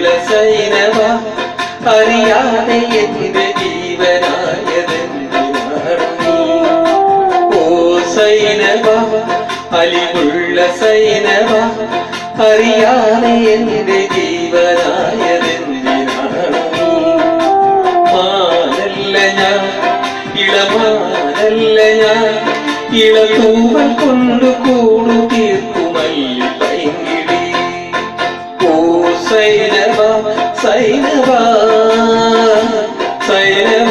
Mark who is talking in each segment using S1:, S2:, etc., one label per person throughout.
S1: അലിവുള്ള സൈനവ അറിയാതെ എന്റെ ജീവനായതെന്തിനാണ് നീ? ഓ സൈനവ അലിവുള്ള സൈനവ അറിയാതെ എന്റെ ജീവനായതെന്തിനാണ് നീ? മാനല്ല ഞാൻ, ഇളമാനല്ല ഞാൻ, ഇളതൂവൽ കൊണ്ടു കൂടു തീർക്കുമല്ലി പൈങ്കിളി. ഓ സൈനവ സൈനവ സൈനവ.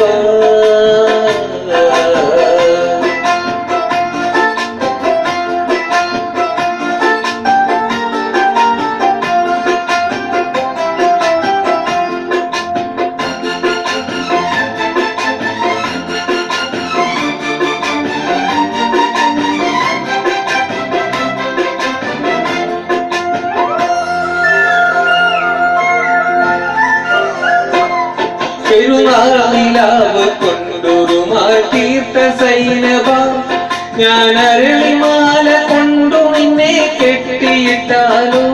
S1: പെരുന്നാളിലാവ് കൊണ്ടൊരുമാറ്റീർത്ത സൈനവ ഞാൻ അരളിമാല കൊണ്ടു നിന്നെ കെട്ടിയിട്ടാലോ?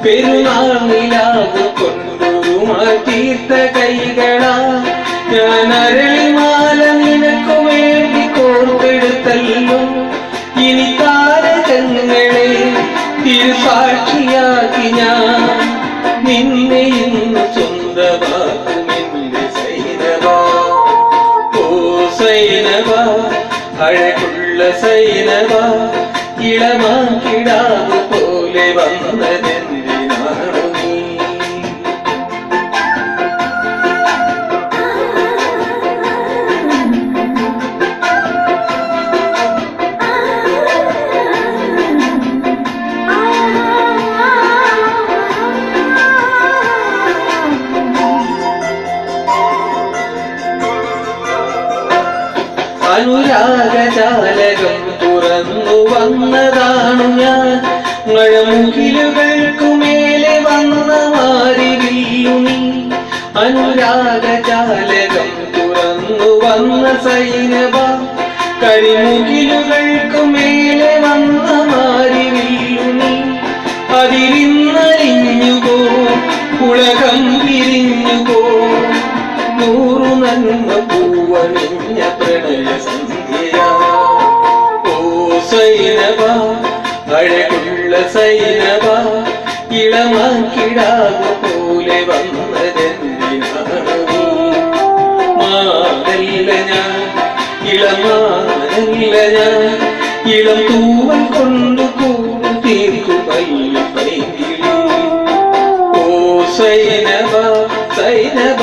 S1: പെരുന്നാളിലാവ് കൊണ്ടൊരുമാറ്റീർത്ത കൈകളാ ഞാൻ അരളിമാല നിനക്കു വേണ്ടി കോർത്തെടുത്തല്ലോ. ഇനി താരകങ്ങളെ തിരുസാക്ഷിയാക്കി ഞാൻ നിന്നെ ഇന്ന് സ്വന്തമാക്കും സൈനവ. അഴകുള്ള സൈനവ ഇളമാക്കിടാവ് പോലെ വന്നതെന്തിനാണു നീ? അനുരാഗജാലകം തുറന്നു വന്നതാണു ഞാൻ. മഴമുകിലുകൾക്കുമേലെ വന്ന മാരിവില്ലു നീ. അനുരാഗജാലകം തുറന്നു വന്ന സൈനവ കരിമുകിലുകൾക്കുമേലെ വന്ന മാരിവില്ലു നീ. അതിരിന്നലിഞ്ഞുപോ ഉലകം പിരിഞ്ഞുപോ നൂറു നന്മ പൂവണിഞ്ഞ പ്രണയ സന്ധ്യയാ. ഓ സൈനവ അഴകുള്ള സൈനവ ഇളമാക്കിടാവ് പോലെ വന്നതെന്തിനാണ് നീ? മാനല്ല ഞാൻ, ഇളമാനല്ല ഞാൻ, ഇളം തൂവൽ കൊണ്ടു കൂടു തീർക്കുമല്ലി പൈങ്കിളി. ഓ സൈനവ സൈനവ.